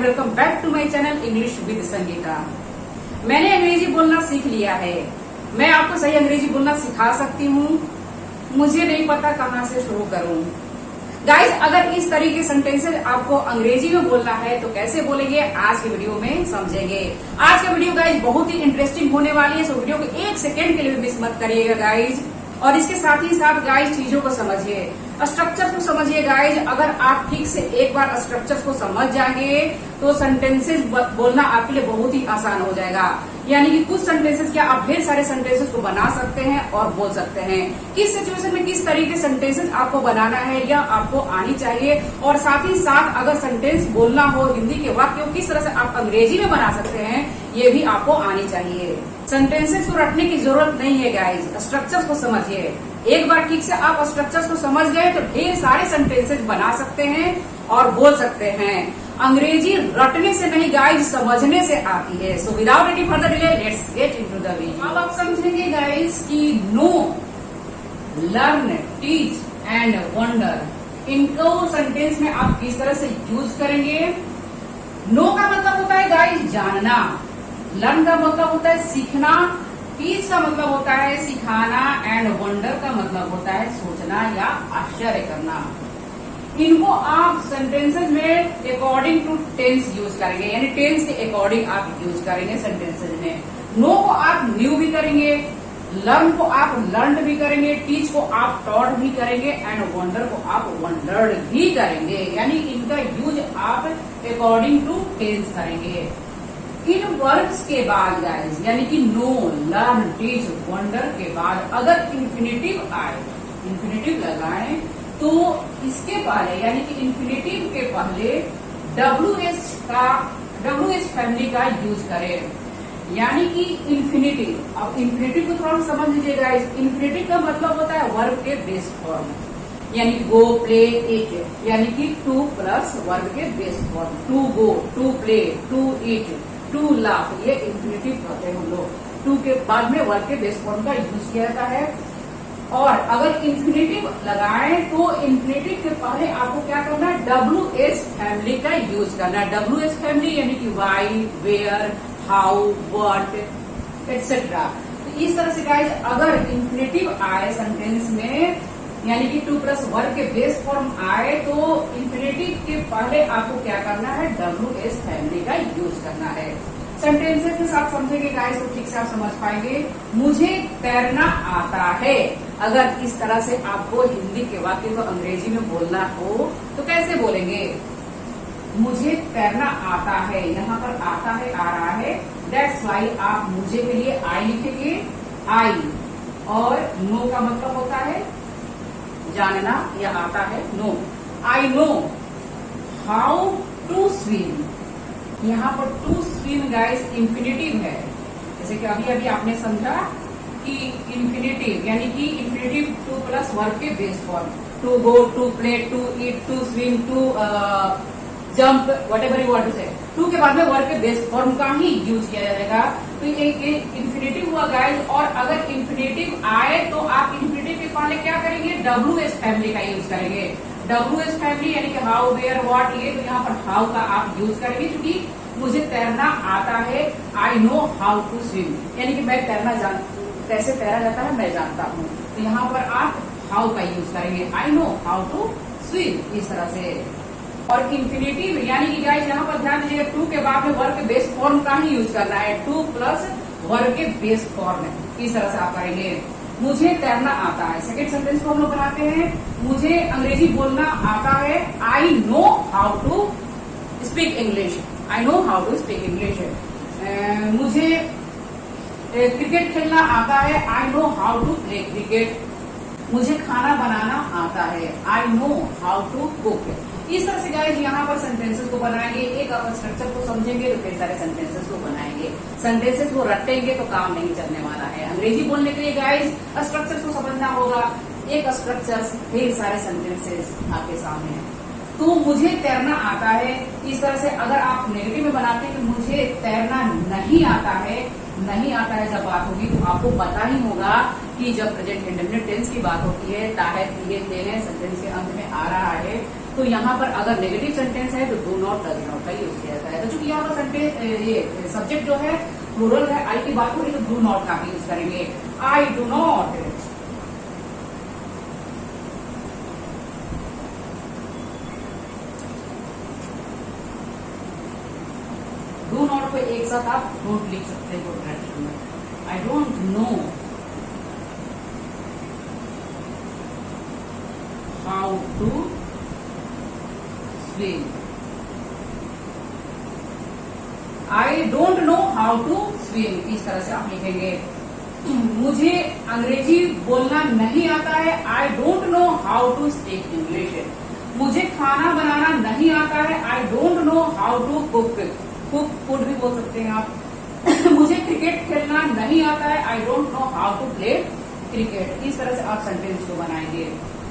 Welcome back to my channel English with Sangeeta. मैंने अंग्रेजी बोलना सीख लिया है। मैं आपको सही अंग्रेजी बोलना सिखा सकती हूँ। मुझे नहीं पता कहाँ से शुरू करूँ। गाइज, अगर इस तरीके सेंटेंसेस आपको अंग्रेजी में बोलना है तो कैसे बोलेंगे, आज के वीडियो में समझेंगे। आज का वीडियो गाइज बहुत ही इंटरेस्टिंग होने वाली है, सो वीडियो को एक सेकेंड के लिए भी मिस मत करिएगा गाइज। और इसके साथ ही साथ गाइज चीजों को समझिए, स्ट्रक्चर को समझिए गाइज। अगर आप ठीक से एक बार स्ट्रक्चर को समझ जाएंगे तो सेंटेंसेस बोलना आपके लिए बहुत ही आसान हो जाएगा। यानी कि कुछ सेंटेंसेस क्या आप ढेर सारे सेंटेंसेस को बना सकते हैं और बोल सकते हैं। किस सिचुएशन में किस तरीके सेंटेंसेस आपको बनाना है या आपको आनी चाहिए, और साथ ही साथ अगर सेंटेंस बोलना हो हिंदी के वाक्य किस तरह से आप अंग्रेजी में बना सकते हैं, ये भी आपको आनी चाहिए। सेंटेंसेस को रटने की जरूरत नहीं है गाइज, स्ट्रक्चर्स को समझिए। एक बार ठीक से आप स्ट्रक्चर्स को समझ गए तो ढेर सारे सेंटेंसेस बना सकते हैं और बोल सकते हैं। अंग्रेजी रटने से नहीं गाइज, समझने से आती है। So without any further delay let's get into the video. अब आप समझेंगे गाइज कि know, learn, teach and wonder, इनको सेंटेंस में आप किस तरह से यूज करेंगे। नो का मतलब होता है गाइज जानना, लर्न का मतलब होता है सीखना, टीच का मतलब होता है सिखाना एंड वंडर का मतलब होता है सोचना या आश्चर्य करना। इनको आप सेंटेंसेस में अकॉर्डिंग टू टेंस यूज करेंगे, यानी टेंस के अकॉर्डिंग आप यूज करेंगे सेंटेंसेस में। नो को आप न्यू भी करेंगे, लर्न को आप लर्न भी करेंगे, टीच को आप टॉट भी करेंगे एंड वंडर को आप वंडर्ड भी करेंगे। यानी इनका यूज आप अकॉर्डिंग टू टेंस करेंगे। इन वर्ब्स के बाद गाइज, यानी कि नो, लर्न, टीच, वंडर के बाद अगर इन्फिनेटिव आए, इन्फिनेटिव लगाएं तो इसके पहले, यानी कि इन्फिनेटिव के पहले WH फैमिली का यूज करें। यानी कि इन्फिनेटिव, अब इन्फिनेटिव को थोड़ा समझ लीजिए गाइज। इन्फिनेटिव का मतलब होता है वर्ब के बेस फॉर्म, यानी गो, प्ले, ईट, यानी कि टू प्लस वर्ब के base form. To go, to play, to eat, to laugh, ये इन्फिनेटिव कहते हैं हम लोग। टू के बाद में वर्ब के बेस फॉर्म का यूज किया जाता है। और अगर इन्फिनेटिव लगाएं तो इन्फिनेटिव के पहले आपको क्या करना है, WH फैमिली का यूज करना है। WH फैमिली यानी कि why, where, how, what etcetera. तो इस तरह से गाइज अगर इन्फिनेटिव आए सेंटेंस में, यानी कि टू प्लस वर्ब के बेस फॉर्म आए, तो इन्फिनेटिव के पहले आपको क्या करना है, WH फैमिली का यूज करना है। सेंटेंसेस के साथ समझेंगे गाइस तो ठीक से आप समझ पाएंगे। मुझे तैरना आता है, अगर इस तरह से आपको हिंदी के वाक्य को अंग्रेजी में बोलना हो तो कैसे बोलेंगे। मुझे तैरना आता है, यहाँ पर आता है आ रहा है, दैट्स वाई आप मुझे के लिए आई लिखेंगे, आई। और नो का मतलब होता है जानना या आता है, know. I know how to swim, यहाँ पर टू स्विम गाइस इन्फिनेटिव है। जैसे कि अभी अभी आपने समझा कि इन्फिनेटिव यानी कि इन्फिनेटिव टू प्लस वर्ब के base form, to go, to play, to eat, to swim, to jump, whatever you want to say. To के बाद में वर्ब के बेस फॉर्म का ही यूज किया जाएगा। तो ये इन्फिनेटिव हुआ गाइस। और अगर इन्फिनेटिव आए तो आप इन्फिनेटिव के पहले क्या करेंगे, WH फैमिली का यूज करेंगे। WH फैमिली यानी कि हाउ, वेयर, व्हाट, ये तो यहाँ पर हाउ का आप यूज करेंगे, क्योंकि मुझे तैरना आता है, I know how to swim, यानी कि मैं तैरना कैसे तैरा जाता है मैं जानता हूँ। तो यहाँ पर आप हाउ का यूज करेंगे, I know how to swim, इस तरह से। और इन्फिनेटिव यानी कि गाइस यहाँ पर ध्यान दीजिएगा, टू के बाद में वर्ब के बेस फॉर्म का ही यूज करना है, टू प्लस वर्ब के बेस फॉर्म, इस तरह से आप करेंगे। मुझे तैरना आता है, सेकेंड सेंटेंस को हम लोग बनाते हैं, मुझे अंग्रेजी बोलना आता है, I know how to speak English, I know how to speak English. मुझे क्रिकेट खेलना आता है, I know how to play cricket. मुझे खाना बनाना आता है, I know how to cook. इस तरह से गाइज यहाँ पर सेंटेंसेस को बनाएंगे। एक आप स्ट्रक्चर को समझेंगे तो कई सारे सेंटेंसेस को बनाएंगे। सेंटेंसेस को रटेंगे तो काम नहीं चलने वाला है। अंग्रेजी बोलने के लिए गाइज स्ट्रक्चर को समझना होगा। एक स्ट्रक्चर ढेर सारे सेंटेंसेस आपके सामने है। तो मुझे तैरना आता है, इस तरह से अगर आप नेगेटिव में बनाते हैं कि मुझे तैरना नहीं आता है, नहीं आता है जब बात होगी तो आपको पता ही होगा कि जब प्रेजेंट इंडेफिनिट टेंस की बात होती है, ताहत लिए तेने सेंटेंस के अंत में आ रहा है, तो यहाँ पर अगर नेगेटिव सेंटेंस है तो डू नॉट डज नॉट का यूज किया जाता है। तो चूंकि यहाँ पर सेंटेंस ये सब्जेक्ट जो है प्लूरल है, आई की बात हो रही है, तो डू नॉट का यूज करेंगे। I do not, do not को एक साथ आप डोंट लिख सकते हो डायरेक्शन में। I don't know how to swim, I don't know how to swim, इस तरह से आप लिखेंगे। मुझे अंग्रेजी बोलना नहीं आता है, I don't know how to speak English. मुझे खाना बनाना नहीं आता है, I don't know how to cook, cook food भी बोल सकते हैं आप। मुझे क्रिकेट खेलना नहीं आता है, I don't know how to play cricket. इस तरह से आप सेंटेंस को बनाएंगे।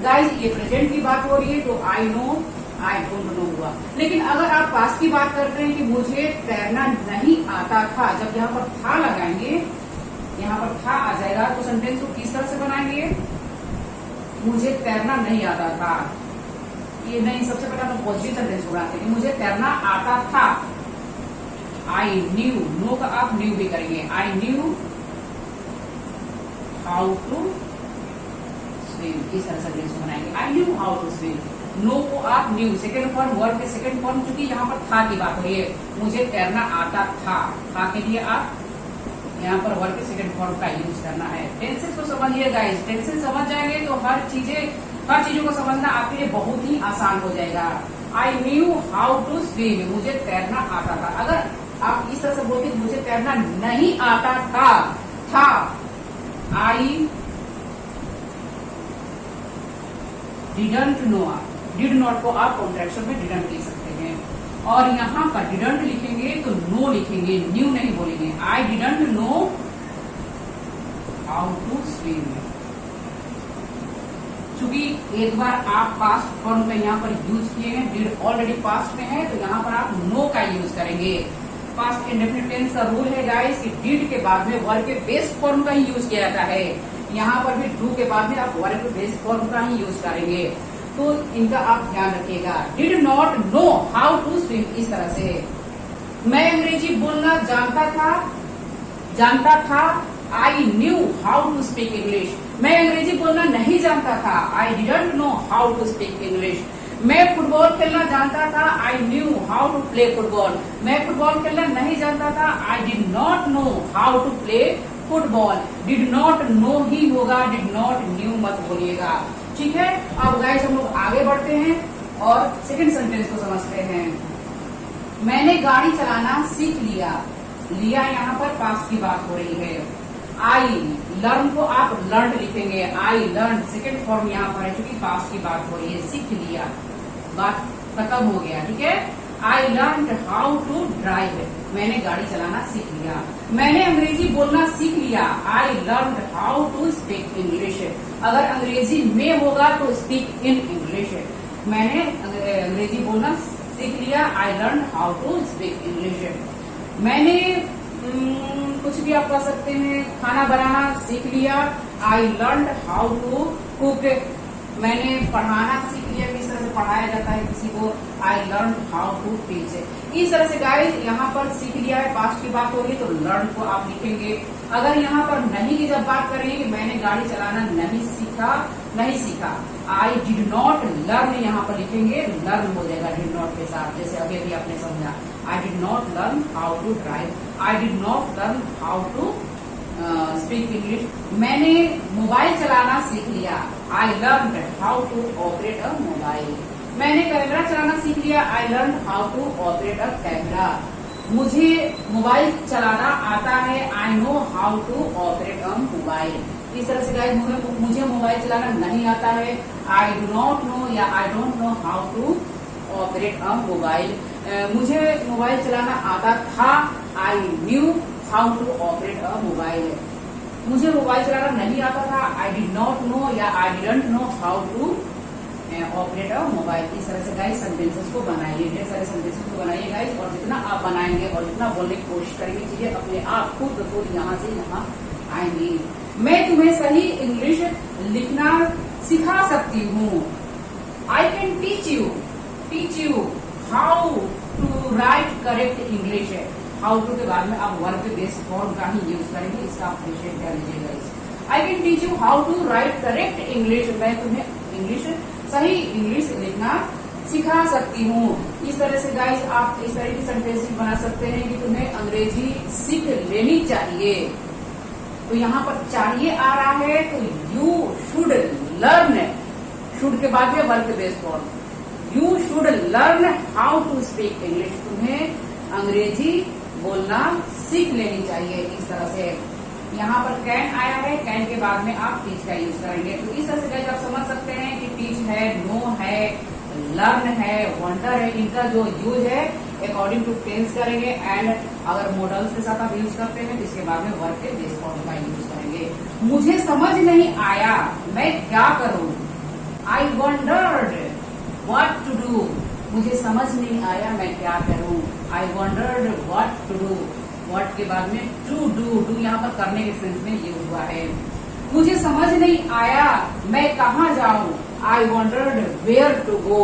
गाइस ये प्रेजेंट की बात हो रही है, तो I know, I don't no हुआ। लेकिन अगर आप पास्ट की बात करते हैं कि मुझे तैरना नहीं आता था, जब यहाँ पर था लगाएंगे, यहाँ पर था आ जाएगा, तो सेंटेंस को किस तरह से बनाएंगे? मुझे तैरना नहीं आता था, ये नहीं, सबसे पहले हम पॉजिटिव सेंटेंस को बनाते हैं। मुझे तैरना आता था, आई न्यू, नो का आप न्यू भी करेंगे। I knew how to swim, इस तरह से सेंटेंस को बनाएंगे। I knew how to swim, know को आप न्यू, सेकेंड फॉर्म, वर्ड के सेकेंड फॉर्म, क्योंकि यहाँ पर था की बात हो रही है। मुझे तैरना आता था के लिए आप यहाँ पर वर्ड के सेकेंड फॉर्म का यूज करना है। टेंसेस को समझिए गाइस, टेंसेस समझ जाएंगे तो हर चीजों को समझना आपके लिए बहुत ही आसान हो जाएगा। I knew how to swim, मुझे तैरना आता था। अगर आप इस तरह से बोलते मुझे तैरना नहीं आता था, I didn't no, did not को आप कॉन्ट्रैक्शन में डिडंट लिख सकते हैं, और यहाँ पर डिडंट लिखेंगे तो नो लिखेंगे, न्यू नहीं बोलेंगे। I didn't know how to swim. चूंकि एक बार आप पास्ट फॉर्म में यहाँ पर यूज किए हैं, डिड ऑलरेडी पास्ट में है, तो यहाँ पर आप नो का यूज करेंगे। पास्ट इंडेफिनिट टेंस का रूल है गाइस कि डिड के बाद में वर्ब के बेस फॉर्म का ही यूज किया जाता है। यहाँ पर भी डू के बाद में आप वर्ब के बेस फॉर्म का ही यूज करेंगे, तो इनका आप ध्यान रखिएगा। Did not know how to swim, इस तरह से। मैं अंग्रेजी बोलना जानता था, I knew how to speak English. मैं अंग्रेजी बोलना नहीं जानता था, I didn't know how to speak English. मैं फुटबॉल खेलना जानता था, I knew how to play football. मैं फुटबॉल खेलना नहीं जानता था, I did not know how to play football. Did not know ही होगा, डिड नॉट न्यू मत बोलिएगा, ठीक है। अब गाइस हम लोग आगे बढ़ते हैं और सेकंड सेंटेंस को समझते हैं। मैंने गाड़ी चलाना सीख लिया, लिया यहाँ पर पास्ट की बात हो रही है। आई लर्न को आप लर्न लिखेंगे, आई लर्न सेकेंड फॉर्म यहाँ पर है, क्योंकि पास्ट की बात हो रही है। सीख लिया, बात खत्म हो गया, ठीक है। I learn how to drive, मैंने गाड़ी चलाना सीख लिया। मैंने अंग्रेजी बोलना सीख लिया, I learn how to speak English. अगर अंग्रेजी में होगा तो स्पीक इन इंग्लिश। मैंने अंग्रेजी बोलना सीख लिया, I learn how to speak English. मैंने कुछ भी आप कह सकते हैं, खाना बनाना सीख लिया, I learn how to cook. मैंने पढ़ाना सीख लिया, किस तरह से पढ़ाया जाता है किसी को, I learn how to teach. इस तरह से गाइस यहाँ पर सीख लिया है, पास्ट की बात होगी तो लर्न को आप लिखेंगे। अगर यहाँ पर नहीं की जब बात करेंगे कि मैंने गाड़ी चलाना नहीं सीखा, आई डिड नॉट लर्न यहाँ पर लिखेंगे, लर्न हो जाएगा डिड नॉट के साथ, जैसे अभी अभी आपने समझा। I did not learn how to drive, I did not learn how to speak English. मैंने मोबाइल चलाना सीख लिया, I learn how to operate a mobile. मैंने कैमरा चलाना सीख लिया, I learn how to operate a camera. मुझे mobile चलाना आता है, I know how to operate a mobile. इस तरह से गाइस मुझे मोबाइल चलाना नहीं आता है, आई डू नॉट नो या I don't know how to operate a mobile. मुझे मोबाइल चलाना आता था, I knew how to operate a mobile. मुझे मोबाइल चलाना नहीं आता था, आई डिड नॉट नो या I didn't know how to operate a mobile. इस तरह से गाइस सेंटेंसेस को बनाइए, ढेर सारे सेंटेंसेस को बनाइए गाइस, और जितना आप बनाएंगे और जितना बोलने की कोशिश करेंगे चीजें अपने आप खुद यहाँ से यहाँ आएंगी। मैं तुम्हें सही इंग्लिश लिखना सिखा सकती हूँ। I can teach you how to write correct English है। हाउ टू के बाद में आप वर्ब बेस्ड फॉर्म का ही यूज करेंगे, इसका अप्रिशिएट कर लीजिएगा। I can teach you how to write correct English, मैं तुम्हें सही इंग्लिश लिखना सिखा सकती हूँ। इस तरह से गाइस आप इस तरह की सेंटेंस बना सकते हैं कि तुम्हें अंग्रेजी सीख लेनी चाहिए। तो यहाँ पर चाहिए आ रहा है तो यू शुड लर्न, शुड के बाद में verb based form, you should learn how to speak English, तुम्हें अंग्रेजी बोलना सीख लेनी चाहिए। इस तरह से यहाँ पर कैन आया है, कैन के बाद में आप टीच का यूज करेंगे। तो इस तरह से गाइस आप समझ सकते हैं कि टीच है, नो है, लर्न है, वंडर है, इनका जो यूज है अकॉर्डिंग टू टेंस करेंगे। एंड अगर मॉडल्स के साथ आप यूज करते हैं तो इसके बाद में वर्ब के बेस फॉर्म का यूज करेंगे। मुझे समझ नहीं आया, मैं क्या करूं। I wondered what to do, मुझे समझ नहीं आया मैं क्या करूं। I wondered what to do, what के बाद में टू डू यहाँ पर करने के सेंस में यूज हुआ है। मुझे समझ नहीं आया मैं कहाँ जाऊं। I wondered where to go,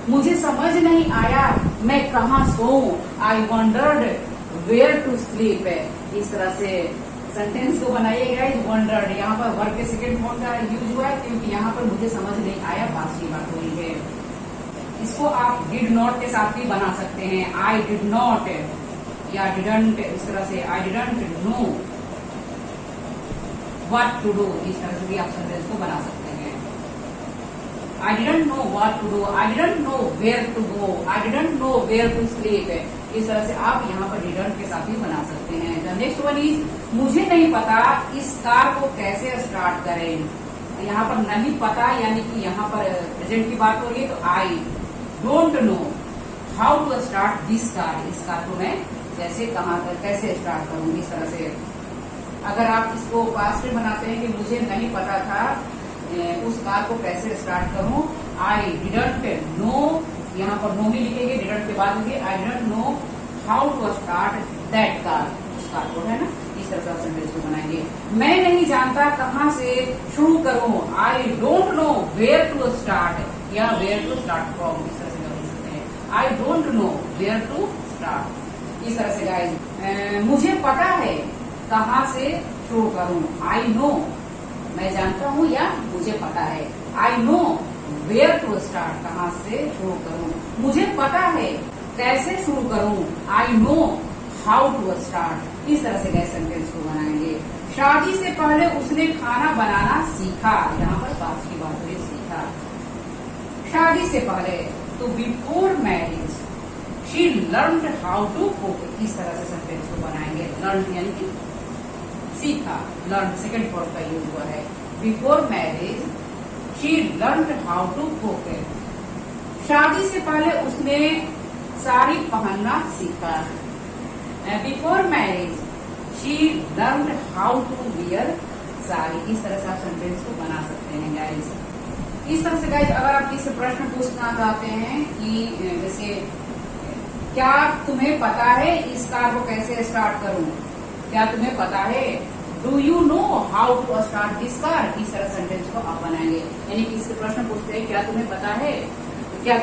मुझे समझ नहीं आया मैं कहाँ सोऊं। I wondered where to sleep है। इस तरह से सेंटेंस को बनाइएगा। वंडर्ड यहाँ पर वर्ब के सेकेंड फॉर्म का यूज हुआ है क्योंकि यहाँ पर मुझे समझ नहीं आया पास्ट की बात हो रही है। इसको आप डिड नॉट के साथ भी बना सकते हैं। आई डिड नॉट या डिडंट, इस तरह से I didn't know what to do, इस तरह से भी आप सेंटेंस को बना सकते हैं। I didn't know what to do, I didn't know where to go, I didn't know where to sleep, इस तरह से आप यहाँ पर डिडंट के साथ भी बना सकते हैं। द नेक्स्ट वन इज मुझे नहीं पता इस कार को कैसे स्टार्ट करें। यहाँ पर नहीं पता यानी कि यहाँ पर प्रेजेंट की बात हो रही है तो I don't know how to start this car, इस कार को मैं कैसे स्टार्ट करूंगी। इस तरह से अगर आप इसको पास्ट में बनाते हैं कि मुझे नहीं पता था उस कार को कैसे स्टार्ट करूं। आई डिडंट नो, यहाँ पर नो भी लिखेंगे, डिडंट के बाद लिखिए I didn't know how to start that car, उस कार को, है ना। इस तरह से आप सेंटेंस को बनाएंगे। मैं नहीं जानता कहाँ से शुरू करूं। I don't know where to start या वेयर टू स्टार्ट फ्रॉम, इस तरह से कर सकते हैं। I don't know where to start. इस तरह से गाइस मुझे पता है कहाँ से शुरू करूं। आई नो, मैं जानता हूँ या मुझे पता है। I know where to start, कहाँ से शुरू करूं। मुझे पता है कैसे शुरू करूं। I know how to start. इस तरह से गाइस सेंटेंस को बनाएंगे। शादी से पहले उसने खाना बनाना सीखा, यहाँ पर पास्ट की बात हुई, सीखा। शादी से पहले तो before marriage she learned how to cook, इस तरह से सेंटेंस को बनाएंगे। लर्न यानी कि सीखा, लर्न सेकेंड फॉर्म का यूज हुआ है। Before marriage she learned how to cook, शादी से पहले उसने साड़ी पहनना सीखा। Before marriage she learned how to wear sari. इस तरह से आप सेंटेंस को बना सकते हैं गाइस। इस तरह से गाइस अगर आप किसी प्रश्न पूछना चाहते हैं कि जैसे क्या तुम्हें पता है इस कार को कैसे स्टार्ट करूं, क्या तुम्हें पता है, do you know how to start this car, इस तरह सेंटेंस को आप बनाएंगे। यानी कि इससे प्रश्न पूछते हैं क्या तुम्हें पता है, क्या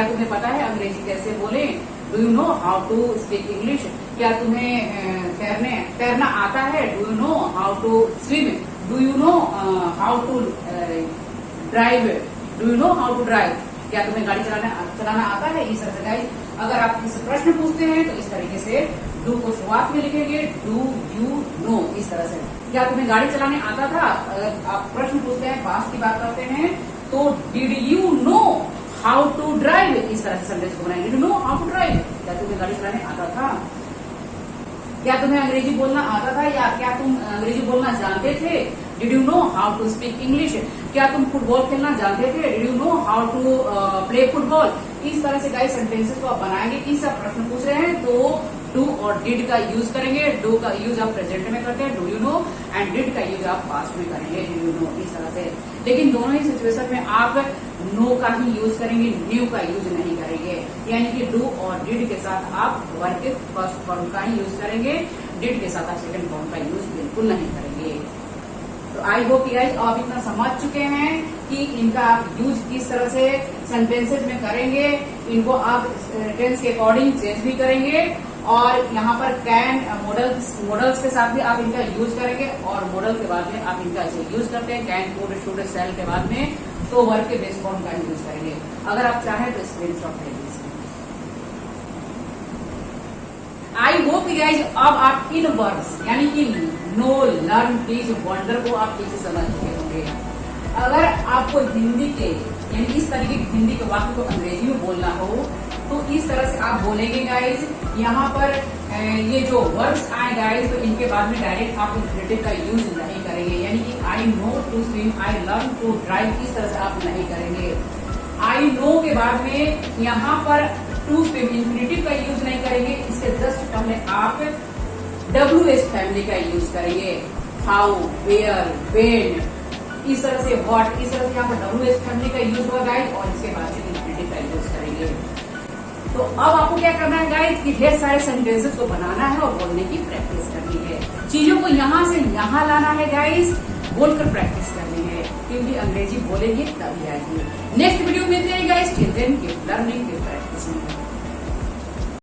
तुम्हें पता है अंग्रेजी कैसे बोले। Do you know how to speak English, क्या तुम्हें तैरना आता है। Do you know how to swim, do you know how to drive, do you know how to drive, क्या तुम्हें गाड़ी चलाना आता है। इस तरह से गाइस अगर आप इस प्रश्न पूछते हैं तो इस तरीके से डू को शुरुआत में लिखेंगे, डू यू नो, इस तरह से। क्या तुम्हें गाड़ी चलाने आता था, अगर आप प्रश्न पूछते हैं पास्ट की बात करते हैं तो did you know how to drive, इस तरह से सेंटेंस को बनाएंगे। Did you know how to drive, क्या तुम्हें गाड़ी चलाने आता था। क्या तुम्हें अंग्रेजी बोलना आता था या क्या तुम अंग्रेजी बोलना जानते थे। Did you know how to speak English, क्या तुम फुटबॉल खेलना जानते थे। Did you know how to play football. इस तरह से गाइस सेंटेंसेस को आप बनाएंगे। किस आप प्रश्न पूछ रहे हैं तो डू और डिड का यूज करेंगे। डू का यूज आप प्रेजेंट में करते हैं, do you no, and did का यूज आप पास्ट में करेंगे, डू यू नो, इस तरह से। लेकिन दोनों ही सिचुएशन में आप नो का ही यूज करेंगे, न्यू का यूज नहीं करेंगे। यानी कि डू और डिड के साथ आप वर्ब के फर्स्ट फॉर्म का ही यूज करेंगे, डिड के साथ आप सेकंड फॉर्म का यूज बिल्कुल नहीं करेंगे। तो आई होप कि गाइस आप इतना समझ चुके हैं कि इनका आप यूज किस तरह से सेंटेंसेज में करेंगे, इनको आप टेंस के अकॉर्डिंग चेंज भी करेंगे, और यहाँ पर कैन मॉडल्स के साथ भी आप इनका यूज करेंगे, और मॉडल के बाद में आप इनका यूज करते हैं कैन, कुड, शुड, शैल के बाद में, तो वर्ब के बेस फॉर्म का यूज करेंगे। अगर आप चाहें तो स्क्रीनशॉट ले लीजिए। आई होप गाइज अब आप इन वर्ब्स यानी कि नो, लर्न, टीच, वंडर को आप ठीक से समझ चुके होंगे। अगर आपको हिंदी के यानी इस तरीके के हिंदी के वाक्य को अंग्रेजी में बोलना हो तो इस तरह से आप बोलेंगे गाइज। यहाँ पर ये जो वर्ब्स आए गाइज तो इनके बाद में डायरेक्ट आप इंफिनिटिव का यूज नहीं करेंगे, यानी कि I know to swim, I learn to drive, इस तरह से आप नहीं करेंगे। आई नो के बाद में यहाँ पर टू स्विम इंफिनिटिव का यूज नहीं करेंगे, इसके जस्ट पहले आप WH फैमिली का यूज करेंगे। हाउ, वेयर, व्हेन, इस तरह से व्हाट, इस तरह से यहाँ पर WH फैमिली का यूज होगा गाइज, और इसके बाद से इंफिनिटिव का यूज करेंगे। तो अब आपको क्या करना है गाइज कि ढेर सारे सेंटेंसेस को बनाना है और बोलने की प्रैक्टिस करनी है। चीजों को यहाँ से यहाँ लाना है गाइज, बोलकर प्रैक्टिस करनी है, क्योंकि अंग्रेजी बोलेंगे तभी आएगी। नेक्स्ट वीडियो में मिलते हैं guys, till then keep learning, keep practising.